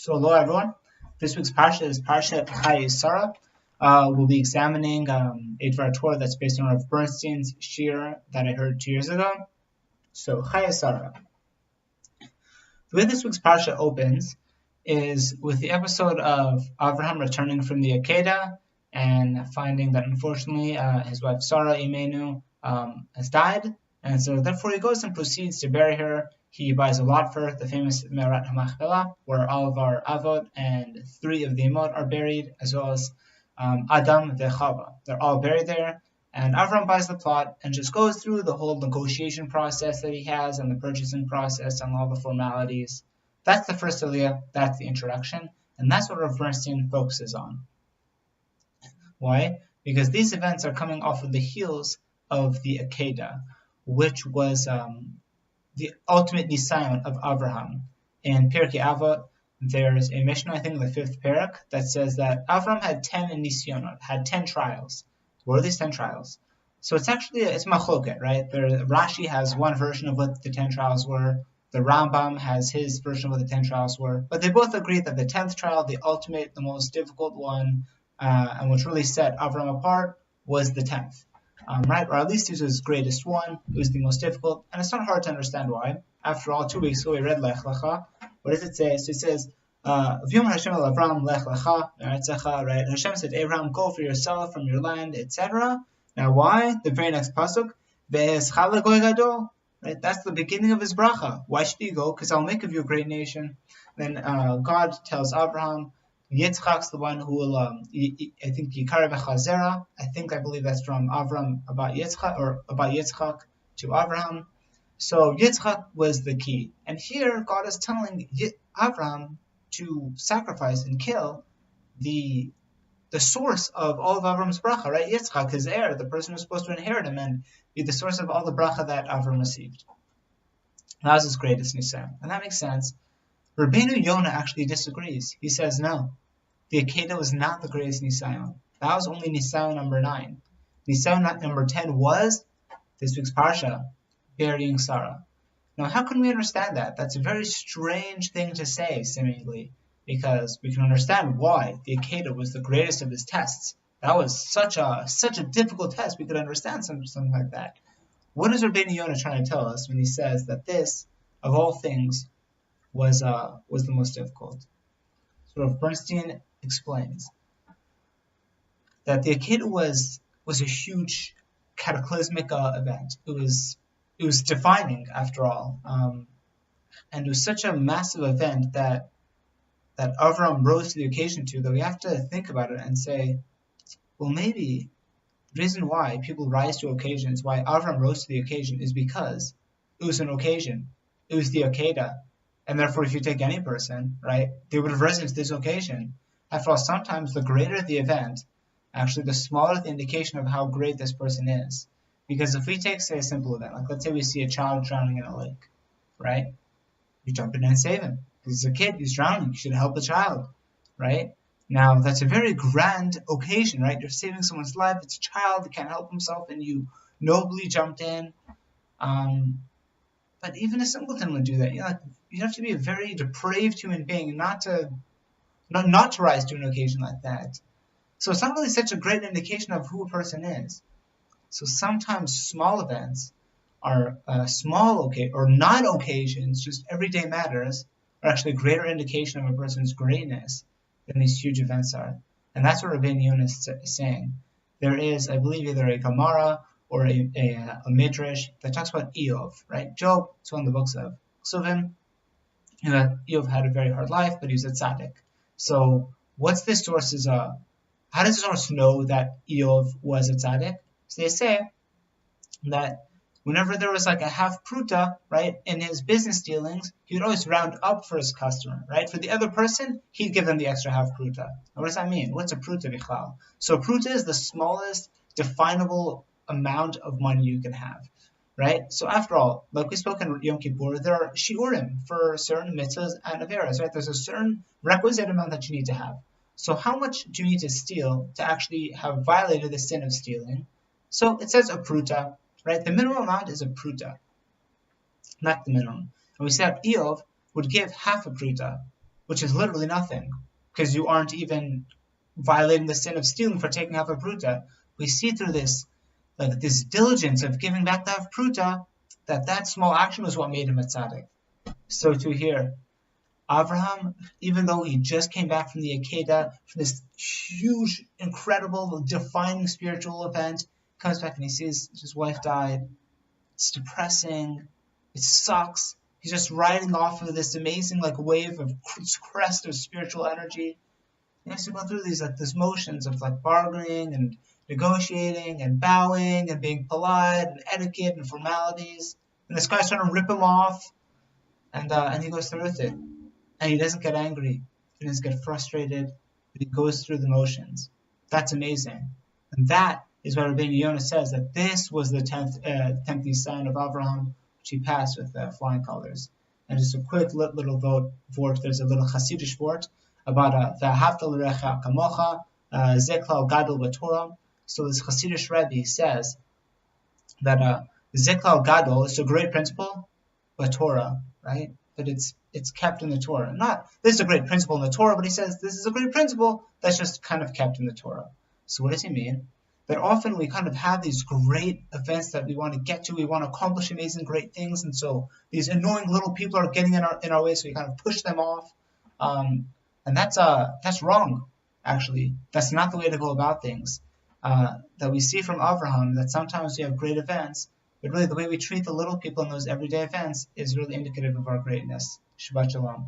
So hello everyone. This week's parsha is Parsha Chayei Sarah. We'll be examining a Dvar Torah that's based on Rav Bernstein's shiur that I heard 2 years ago. So Chayei Sarah. The way this week's parsha opens is with the episode of Avraham returning from the Akedah and finding that unfortunately his wife Sarah Immanuel has died, and so therefore he goes and proceeds to bury her. He buys a lot for her, the famous Me'arat HaMachpelah, where all of our Avot and 3 of the Imot are buried, as well as Adam and Chava. They're all buried there, and Avram buys the plot and just goes through the whole negotiation process that he has and the purchasing process and all the formalities. That's the first aliyah, that's the introduction, and that's what Rav Bernstein focuses on. Why? Because these events are coming off of the heels of the Akedah, which was the ultimate nisayon of Avraham. In Pirkei Avot, there's a Mishnah, I think the 5th parak, that says that Avram had 10 nisyonot, had 10 trials. What are these 10 trials? So it's machloket, right? Rashi has one version of what the 10 trials were. The Rambam has his version of what the 10 trials were. But they both agree that the 10th trial, the ultimate, the most difficult one, and which really set Avram apart, was the 10th. Right? Or at least it was his greatest one. It was the most difficult. And it's not hard to understand why. After all, 2 weeks ago we read Lech Lecha. What does it say? So it says, V'yom Hashem el Avram lech lecha, right? Hashem said, Abraham, go for yourself from your land, etc. Now why? The very next pasuk, Ve'eschal goy gadol. Right? That's the beginning of his bracha. Why should he go? Because I'll make of you a great nation. Then God tells Abraham, Yitzchak's the one who will, I think, Yikar v'chazera. I believe that's from Avram about Yitzchak, or about Yitzchak to Abraham. So Yitzchak was the key. And here God is telling Avram to sacrifice and kill the source of all of Avram's bracha, right? Yitzchak, his heir, the person who's supposed to inherit him and be the source of all the bracha that Avram received. That was his greatest nisayon. And that makes sense. Rabbeinu Yonah actually disagrees. He says no. The Akedah was not the greatest nisayon. That was only nisayon number 9. Nisayon number 10 was this week's parsha, burying Sarah. Now, how can we understand that? That's a very strange thing to say, seemingly, because we can understand why the Akedah was the greatest of his tests. That was such a difficult test. We could understand something like that. What is Rabbeinu Yonah trying to tell us when he says that this, of all things, was the most difficult? So Rav Bernstein explains that the Akedah was a huge cataclysmic event. It was defining, after all, and it was such a massive event that Avram rose to the occasion to, that we have to think about it and say, well, maybe the reason why people rise to occasions, why Avram rose to the occasion, is because it was an occasion. It was the Akedah. And therefore, if you take any person, right, they would have risen to this occasion. After all, sometimes the greater the event, actually the smaller the indication of how great this person is. Because if we take, say, a simple event, like let's say we see a child drowning in a lake, right? You jump in and save him. He's a kid, he's drowning, you should help the child, right? Now, that's a very grand occasion, right? You're saving someone's life, it's a child, he can't help himself, and you nobly jumped in. But even a simpleton would do that. You have to be a very depraved human being not to rise to an occasion like that. So it's not really such a great indication of who a person is. So sometimes small events are or non-occasions, just everyday matters, are actually a greater indication of a person's greatness than these huge events are. And that's what Rabbeinu Yonah is saying. There is, I believe, either a Gemara or a Midrash that talks about Eov, right? Job, it's one of the books of Suvim. Eov had a very hard life, but he was a tzaddik. So what's the source's, how does the source know that Eov was a tzaddik? So they say that whenever there was like a half pruta, right, in his business dealings, he would always round up for his customer, right? For the other person, he'd give them the extra half pruta. Now, what does that mean? What's a pruta bichlal? So pruta is the smallest definable amount of money you can have, right? So after all, like we spoke in Yom Kippur, there are shiurim for certain mitzvahs and averas, right? There's a certain requisite amount that you need to have. So how much do you need to steal to actually have violated the sin of stealing? So it says a pruta, right? The minimum amount is a pruta, not the minimum. And we said Eov would give half a pruta. which is literally nothing, because you aren't even violating the sin of stealing for taking half a pruta. We see through this, like this diligence of giving back the half pruta, that small action was what made him a tzaddik. So too here, Abraham, even though he just came back from the Akedah, from this huge, incredible, defining spiritual event, comes back and he sees his wife died. It's depressing. It sucks. He's just riding off of this amazing wave of crest of spiritual energy. He has to go through these motions of bargaining and negotiating and bowing and being polite and etiquette and formalities. And this guy's trying to rip him off, and he goes through with it. And he doesn't get angry. He doesn't get frustrated. But he goes through the motions. That's amazing. And that is why Rabbeinu Yonah says that this was the 10th sign of Abraham, which he passed with flying colors. And just a quick little vort. There's a little Hasidic vort about V'ahavta l'recha kamocha, Zeklal Gadol b'Torah. So this Hasidic Rebbe says that Zeklal Gadol is a great principle, but Torah, right? That it's kept in the Torah. Not this is a great principle in the Torah, but he says this is a great principle that's just kind of kept in the Torah. So what does he mean? That often we kind of have these great events that we want to get to, we want to accomplish amazing, great things, and so these annoying little people are getting in our way, so we kind of push them off, and that's wrong. Actually, that's not the way to go about things. That we see from Abraham that sometimes we have great events, but really the way we treat the little people in those everyday events is really indicative of our greatness. Shabbat Shalom.